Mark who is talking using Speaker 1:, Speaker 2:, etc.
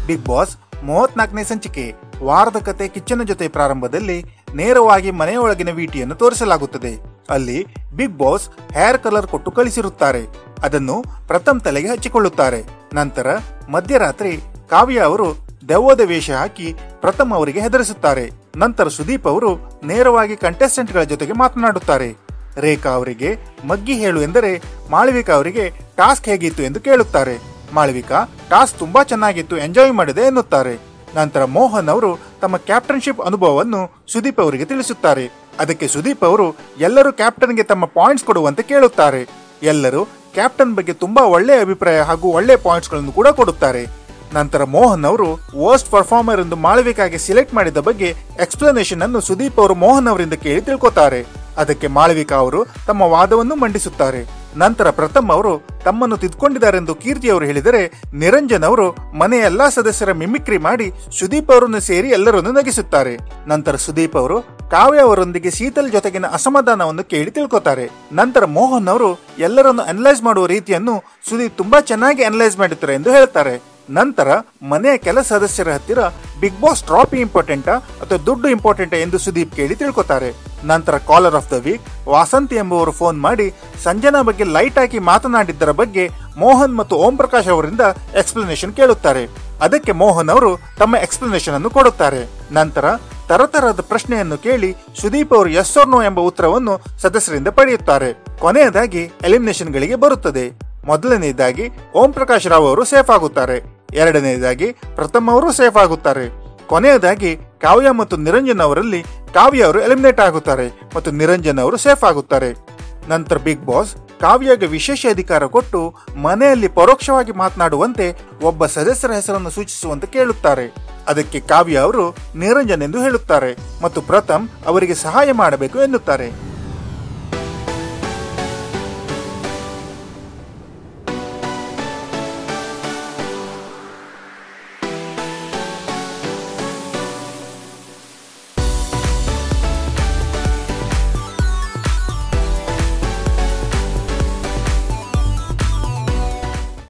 Speaker 1: Big boss 34ನೇ ಸಂಚಿಕೆ ವಾರದ ಕತೆ ಕಿಚ್ಚನ ಜೊತೆ ಪ್ರಾರಂಭದಲ್ಲಿ ನೇರವಾಗಿ ಮನೆಯೊಳಗಿನ ವಿಟಿಯನ್ನು ತೋರಿಸಲಾಗುತ್ತದೆ. ಅಲ್ಲಿ ಬಿಗ್ ಬಾಸ್ ಹೇರ್ ಕಲರ್ ಕೊಟ್ಟು ಕಳಿಸಿರುತ್ತಾರೆ. ಅದನ್ನು ಪ್ರಥಮ್ ತಲೆಗೆ ಹಚ್ಚಿಕೊಳ್ಳುತ್ತಾರೆ. ನಂತರ ಮಧ್ಯರಾತ್ರಿ ಕಾವ್ಯ ಅವರು ದೆವ್ವದ ವೇಷ ಹಾಕಿ ಪ್ರಥಮ್ ಅವರಿಗೆ ಹೆದರಿಸುತ್ತಾರೆ. ನಂತರ ಸುದೀಪ್ ಅವರು ನೇರವಾಗಿ ಕಂಟೆಸ್ಟೆಂಟ್ ಗಳ ಜೊತೆಗೆ ಮಾತನಾಡುತ್ತಾರೆ. ರೇಖಾ ಅವರಿಗೆ ಮಗ್ಗಿ ಹೇಳು ಎಂದರೆ ಮಾಳವಿಕಾ ಅವರಿಗೆ ಟಾಸ್ಕ್ ಹೇಗಿತ್ತು ಎಂದು ಕೇಳುತ್ತಾರೆ. ಮಾಳವಿಕಾ ಟಾಸ್ಕ್ ತುಂಬಾ ಚೆನ್ನಾಗಿತ್ತು, ಎಂಜಾಯ್ ಮಾಡಿದೆ ಎನ್ನುತ್ತಾರೆ. ನಂತರ ಮೋಹನ್ ಅವರು ತಮ್ಮ ಕ್ಯಾಪ್ಟನ್ಶಿಪ್ ಅನುಭವವನ್ನು ಸುದೀಪ್ ಅವರಿಗೆ ತಿಳಿಸುತ್ತಾರೆ. ಅದಕ್ಕೆ ಸುದೀಪ್ ಅವರು ಎಲ್ಲರೂ ಕ್ಯಾಪ್ಟನ್ಗೆ ತಮ್ಮ ಪಾಯಿಂಟ್ಸ್ ಕೊಡುವಂತೆ ಕೇಳುತ್ತಾರೆ. ಎಲ್ಲರೂ ಕ್ಯಾಪ್ಟನ್ ಬಗ್ಗೆ ತುಂಬಾ ಒಳ್ಳೆಯ ಅಭಿಪ್ರಾಯ ಹಾಗೂ ಒಳ್ಳೆಯ ಪಾಯಿಂಟ್ಸ್ ಗಳನ್ನು ಕೂಡ ಕೊಡುತ್ತಾರೆ. ನಂತರ ಮೋಹನ್ ಅವರು ವರ್ಸ್ಟ್ ಪರ್ಫಾರ್ಮರ್ ಎಂದು ಮಾಳವಿಕಾಗೆ ಸಿಲೆಕ್ಟ್ ಮಾಡಿದ ಬಗ್ಗೆ ಎಕ್ಸ್ಪ್ಲನೇಷನ್ ಅನ್ನು ಸುದೀಪ್ ಅವರು ಮೋಹನ್ ಅವರಿಂದ ಕೇಳಿ ತಿಳ್ಕೊತಾರೆ. ಅದಕ್ಕೆ ಮಾಳವಿಕಾ ಅವರು ತಮ್ಮ ವಾದವನ್ನು ಮಂಡಿಸುತ್ತಾರೆ. ನಂತರ ಪ್ರಥಮ್ ಅವರು ತಮ್ಮನ್ನು ತಿದ್ಕೊಂಡಿದ್ದಾರೆಂದು ಕೀರ್ತಿ ಅವರು ಹೇಳಿದರೆ, ನಿರಂಜನ್ ಅವರು ಮನೆಯ ಎಲ್ಲಾ ಸದಸ್ಯರ ಮಿಮಿಕ್ರಿ ಮಾಡಿ ಸುದೀಪ್ ಅವರನ್ನು ಸೇರಿ ಎಲ್ಲರನ್ನು ನಗಿಸುತ್ತಾರೆ. ನಂತರ ಸುದೀಪ್ ಅವರು ಕಾವ್ಯ ಅವರೊಂದಿಗೆ ಶೀತಲ್ ಜೊತೆಗಿನ ಅಸಮಾಧಾನವನ್ನು ಕೇಳಿ ತಿಳ್ಕೊತಾರೆ. ನಂತರ ಮೋಹನ್ ಅವರು ಎಲ್ಲರನ್ನು ಅನಲೈಸ್ ಮಾಡುವ ರೀತಿಯನ್ನು ಸುದೀಪ್ ತುಂಬಾ ಚೆನ್ನಾಗಿ ಅನಲೈಸ್ ಮಾಡುತ್ತಾರೆ ಎಂದು ಹೇಳ್ತಾರೆ. ನಂತರ ಮನೆಯ ಕೆಲ ಸದಸ್ಯರ ಹತ್ತಿರ ಬಿಗ್ ಬಾಸ್ ಟ್ರಾಫಿ ಇಂಪಾರ್ಟೆಂಟಾ ಅಥವಾ ದುಡ್ಡು ಇಂಪಾರ್ಟೆಂಟಾ ಎಂದು ಸುದೀಪ್ ಕೇಳಿ ತಿಳ್ಕೊತಾರೆ. ನಂತರ caller of the week Vasanthi ಎಂಬುವರು ಫೋನ್ ಮಾಡಿ ಸಂಜನಾ ಬಗ್ಗೆ ಲೈಟ್ ಹಾಕಿ ಮಾತನಾಡಿದ್ದರ ಬಗ್ಗೆ ಮೋಹನ್ ಮತ್ತು ಓಂ ಪ್ರಕಾಶ್ ಅವರಿಂದ ಎಕ್ಸ್ಪ್ಲನೇಷನ್ ಕೇಳುತ್ತಾರೆ. ಅದಕ್ಕೆ ಮೋಹನ್ ಅವರು ತಮ್ಮ ಎಕ್ಸ್ಪ್ಲನೇಷನ್ ಅನ್ನು ಕೊಡುತ್ತಾರೆ. ನಂತರ ತರತರದ ಪ್ರಶ್ನೆಯನ್ನು ಕೇಳಿ ಸುದೀಪ್ ಅವರು ಎಸ್ ಆರ್ ನೋ ಎಂಬ ಉತ್ತರವನ್ನು ಸದಸ್ಯರಿಂದ ಪಡೆಯುತ್ತಾರೆ. ಕೊನೆಯದಾಗಿ ಎಲಿಮಿನೇಷನ್ ಗಳಿಗೆ ಬರುತ್ತದೆ. ಮೊದಲನೆಯದಾಗಿ ಓಂ ಪ್ರಕಾಶ್ ರಾವ್ ಅವರು ಸೇಫ್ ಆಗುತ್ತಾರೆ. ಎರಡನೆಯದಾಗಿ ಪ್ರಥಮ್ ಅವರು ಸೇಫ್ ಆಗುತ್ತಾರೆ. ಕೊನೆಯದಾಗಿ ಕಾವ್ಯ ಮತ್ತು ನಿರಂಜನ್ ಅವರಲ್ಲಿ ಕಾವ್ಯ ಅವರು ಎಲಿಮಿನೇಟ್ ಆಗುತ್ತಾರೆ ಮತ್ತು ನಿರಂಜನ್ ಅವರು ಸೇಫ್ ಆಗುತ್ತಾರೆ. ನಂತರ ಬಿಗ್ ಬಾಸ್ ಕಾವ್ಯಗೆ ವಿಶೇಷ ಅಧಿಕಾರ ಕೊಟ್ಟು ಮನೆಯಲ್ಲಿ ಪರೋಕ್ಷವಾಗಿ ಮಾತನಾಡುವಂತೆ ಒಬ್ಬ ಸದಸ್ಯರ ಹೆಸರನ್ನು ಸೂಚಿಸುವಂತೆ ಕೇಳುತ್ತಾರೆ. ಅದಕ್ಕೆ ಕಾವ್ಯ ಅವರು ನಿರಂಜನ್ ಎಂದು ಹೇಳುತ್ತಾರೆ ಮತ್ತು ಪ್ರಥಮ್ ಅವರಿಗೆ ಸಹಾಯ ಮಾಡಬೇಕು ಎನ್ನುತ್ತಾರೆ.